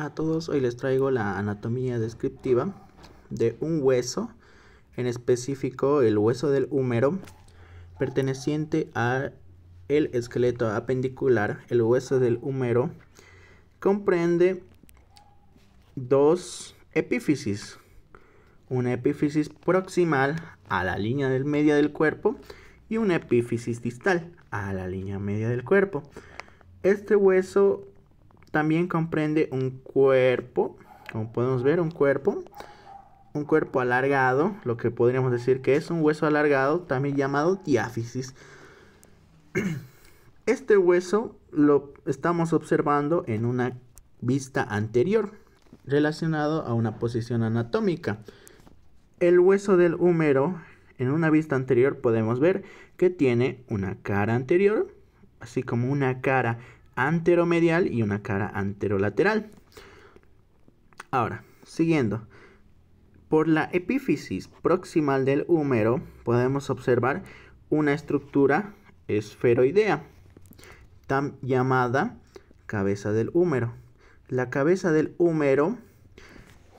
A todos, hoy les traigo la anatomía descriptiva de un hueso, en específico el hueso del húmero, perteneciente al esqueleto apendicular. El hueso del húmero comprende dos epífisis, una epífisis proximal a la línea media del cuerpo y una epífisis distal a la línea media del cuerpo. Este hueso también comprende un cuerpo, como podemos ver, un cuerpo alargado, lo que podríamos decir que es un hueso alargado, también llamado diáfisis. Este hueso lo estamos observando en una vista anterior, relacionado a una posición anatómica. El hueso del húmero, en una vista anterior podemos ver que tiene una cara anterior, así como una cara anteromedial y una cara anterolateral. Ahora, siguiendo, por la epífisis proximal del húmero podemos observar una estructura esferoidea, llamada cabeza del húmero. La cabeza del húmero,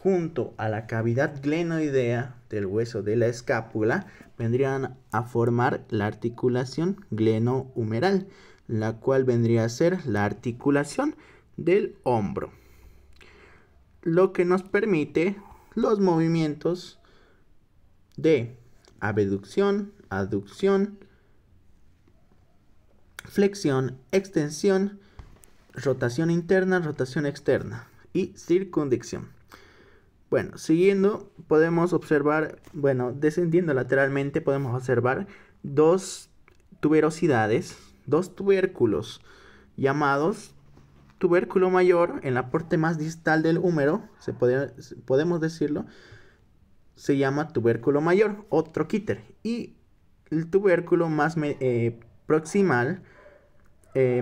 junto a la cavidad glenoidea del hueso de la escápula, vendrían a formar la articulación glenohumeral, la cual vendría a ser la articulación del hombro, lo que nos permite los movimientos de abducción, aducción, flexión, extensión, rotación interna, rotación externa y circunducción. Bueno, siguiendo podemos observar, descendiendo lateralmente podemos observar dos tuberosidades, dos tubérculos llamados tubérculo mayor en la parte más distal del húmero, podemos decirlo, se llama tubérculo mayor o troquíter, y el tubérculo más proximal,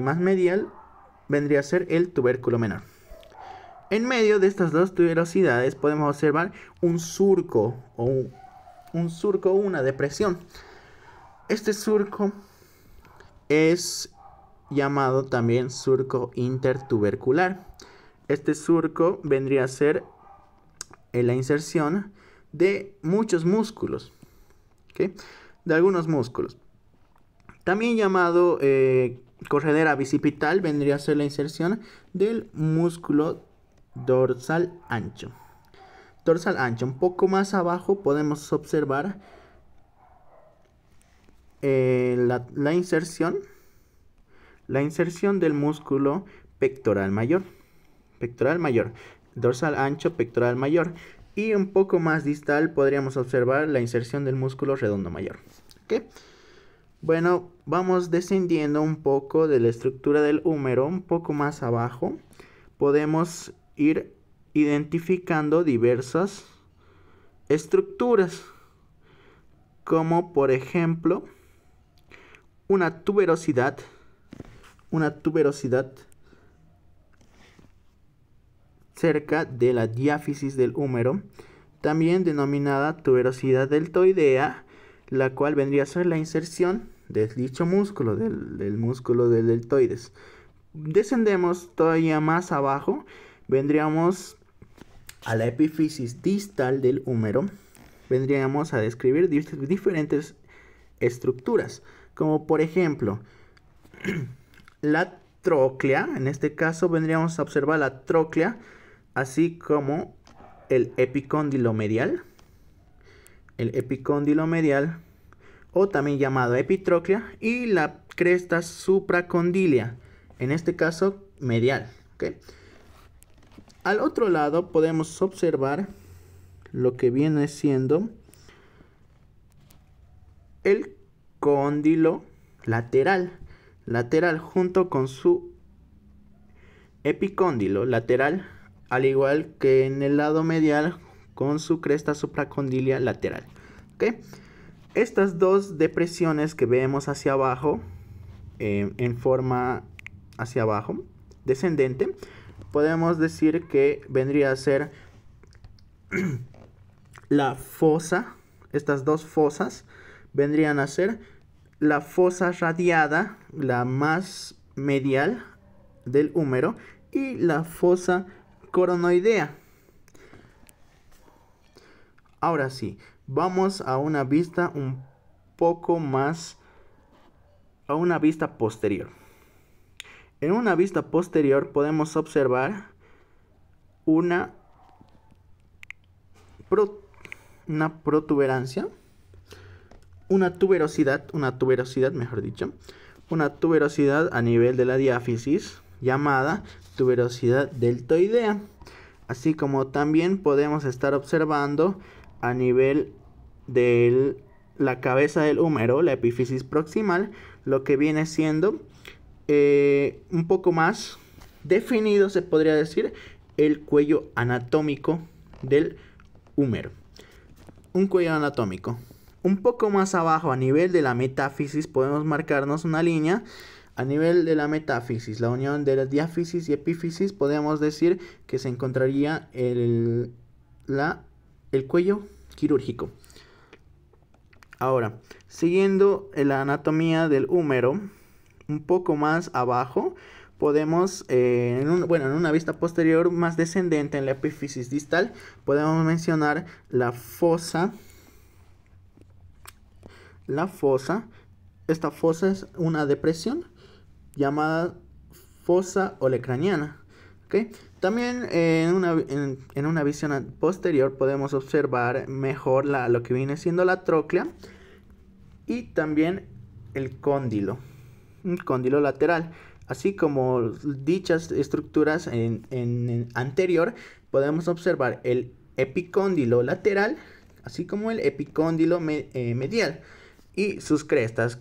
más medial, vendría a ser el tubérculo menor. En medio de estas dos tuberosidades podemos observar un surco o una depresión. Este surco es llamado también surco intertubercular. Este surco vendría a ser la inserción de muchos músculos, ¿okay? De algunos músculos. También llamado corredera bicipital, vendría a ser la inserción del músculo dorsal ancho. Dorsal ancho. Un poco más abajo podemos observar la inserción del músculo pectoral mayor. Dorsal ancho, pectoral mayor. Y un poco más distal podríamos observar la inserción del músculo redondo mayor. ¿Okay? Bueno, vamos descendiendo un poco de la estructura del húmero. Un poco más abajo podemos ir identificando diversas estructuras, como por ejemplo una tuberosidad cerca de la diáfisis del húmero, también denominada tuberosidad deltoidea, la cual vendría a ser la inserción de dicho músculo, del músculo del deltoides. Descendemos todavía más abajo, vendríamos a la epífisis distal del húmero, vendríamos a describir diferentes estructuras, como por ejemplo la tróclea. En este caso vendríamos a observar la tróclea, así como el epicóndilo medial, o también llamado epitróclea, y la cresta supracondilia, en este caso medial. ¿Okay? Al otro lado podemos observar lo que viene siendo el cóndilo lateral junto con su epicóndilo lateral, al igual que en el lado medial con su cresta supracondilia lateral. ¿Okay? Estas dos depresiones que vemos hacia abajo, en forma hacia abajo descendente, podemos decir que vendría a ser la fosa. Estas dos fosas vendrían a ser la fosa radiada, la más medial del húmero, y la fosa coronoidea. Ahora sí, vamos a una vista un poco más, a una vista posterior. En una vista posterior podemos observar una protuberancia, una tuberosidad mejor dicho, una tuberosidad a nivel de la diáfisis llamada tuberosidad deltoidea, así como también podemos estar observando a nivel de la cabeza del húmero, la epífisis proximal, lo que viene siendo un poco más definido, se podría decir, el cuello anatómico del húmero. Un cuello anatómico. Un poco más abajo, a nivel de la metáfisis, podemos marcarnos una línea. A nivel de la metáfisis, la unión de la diáfisis y epífisis, podemos decir que se encontraría el cuello quirúrgico. Ahora, siguiendo la anatomía del húmero, un poco más abajo, podemos, en una vista posterior más descendente en la epífisis distal, podemos mencionar la fosa. Esta fosa es una depresión llamada fosa olecraniana. ¿Okay? También en una visión posterior podemos observar mejor lo que viene siendo la tróclea y también el cóndilo, un cóndilo lateral. Así como dichas estructuras en anterior, podemos observar el epicóndilo lateral, así como el epicóndilo medial y sus crestas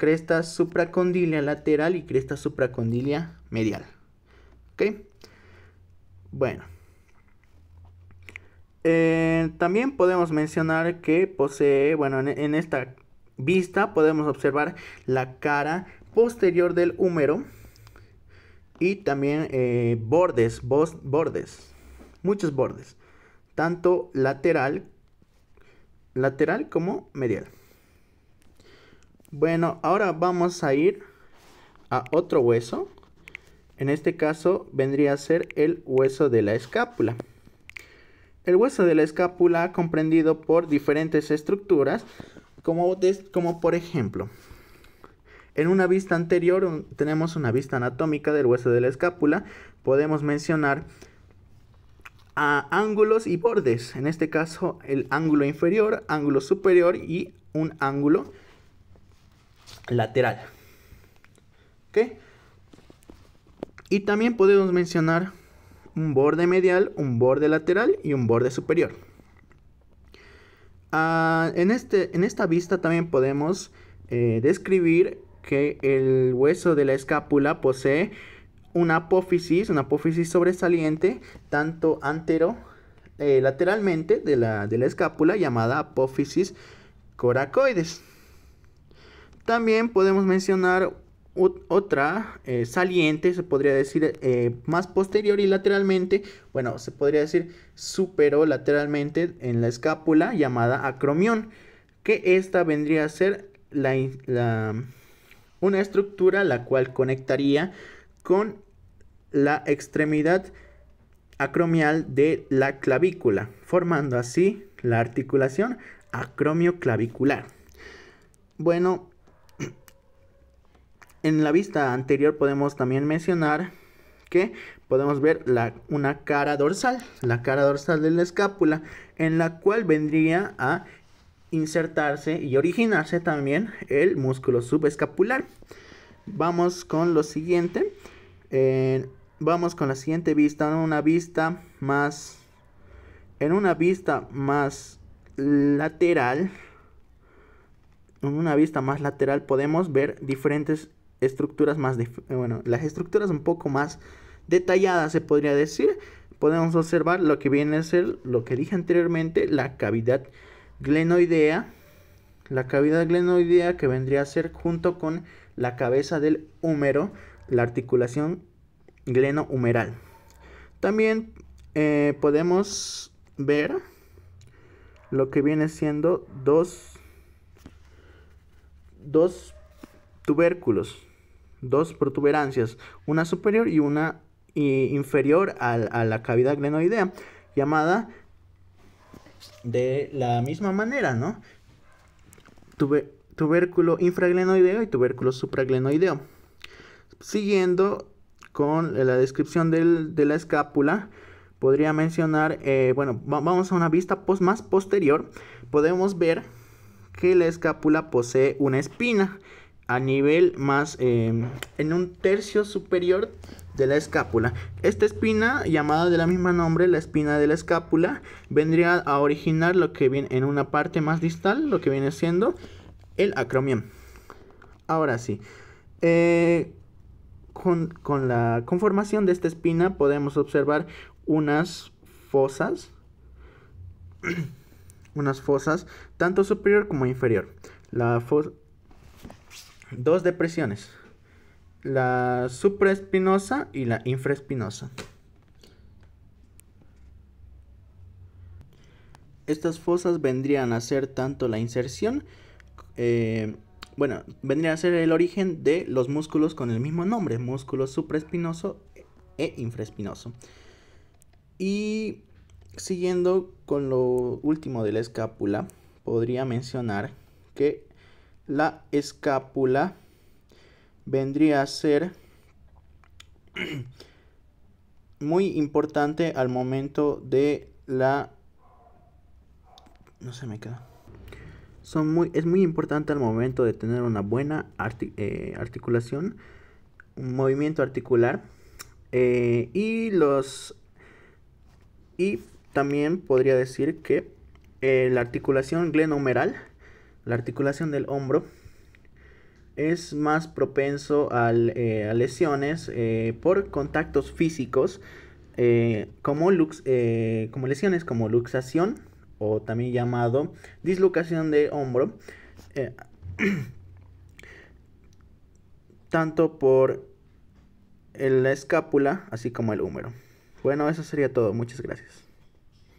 supracondilia lateral y cresta supracondilia medial. ¿Ok? Bueno, también podemos mencionar que posee, en esta vista podemos observar la cara posterior del húmero y también bordes, muchos bordes, tanto lateral como medial. Bueno, ahora vamos a ir a otro hueso. En este caso vendría a ser el hueso de la escápula. El hueso de la escápula comprendido por diferentes estructuras, como por ejemplo, en una vista anterior tenemos una vista anatómica del hueso de la escápula. Podemos mencionar a ángulos y bordes. En este caso el ángulo inferior, ángulo superior y un ángulo lateral. ¿Ok? Y también podemos mencionar un borde medial, un borde lateral y un borde superior. En esta vista también podemos describir que el hueso de la escápula posee una apófisis sobresaliente, tanto lateralmente de la escápula, llamada apófisis coracoides. También podemos mencionar otra saliente, se podría decir más posterior y lateralmente, se podría decir superolateralmente en la escápula, llamada acromión, que esta vendría a ser una estructura la cual conectaría con la extremidad acromial de la clavícula, formando así la articulación acromioclavicular. Bueno, en la vista anterior podemos también mencionar que podemos ver una cara dorsal, la cara dorsal de la escápula, en la cual vendría a insertarse y originarse también el músculo subescapular. Vamos con lo siguiente. Vamos con la siguiente vista, en una vista más lateral. En una vista más lateral podemos ver diferentes estructuras las estructuras un poco más detalladas, se podría decir. Podemos observar lo que viene a ser, lo que dije anteriormente, la cavidad glenoidea. La cavidad glenoidea que vendría a ser, junto con la cabeza del húmero, la articulación glenohumeral. También podemos ver lo que viene siendo dos tubérculos, dos protuberancias, una superior y una inferior a la cavidad glenoidea, llamada de la misma manera, ¿no? Tubérculo infraglenoideo y tubérculo supraglenoideo. Siguiendo con la descripción de la escápula, podría mencionar, bueno, vamos a una vista más posterior. Podemos ver que la escápula posee una espina a nivel más, en un tercio superior de la escápula. Esta espina, llamada de la misma nombre, la espina de la escápula, vendría a originar lo que viene en una parte más distal, lo que viene siendo el acromion. Ahora sí, con la conformación de esta espina podemos observar unas fosas, tanto superior como inferior. Dos depresiones, la supraespinosa y la infraespinosa. Estas fosas vendrían a ser tanto la inserción, bueno, vendría a ser el origen de los músculos con el mismo nombre, músculo supraespinoso e infraespinoso. Y siguiendo con lo último de la escápula, podría mencionar que la escápula vendría a ser muy importante al momento de la... No se me queda. Es muy importante al momento de tener una buena articulación, un movimiento articular, y también podría decir que la articulación glenohumeral, la articulación del hombro, es más propenso a lesiones por contactos físicos, como lesiones como luxación, o también llamado dislocación de hombro, tanto por la escápula así como el húmero. Bueno, eso sería todo. Muchas gracias.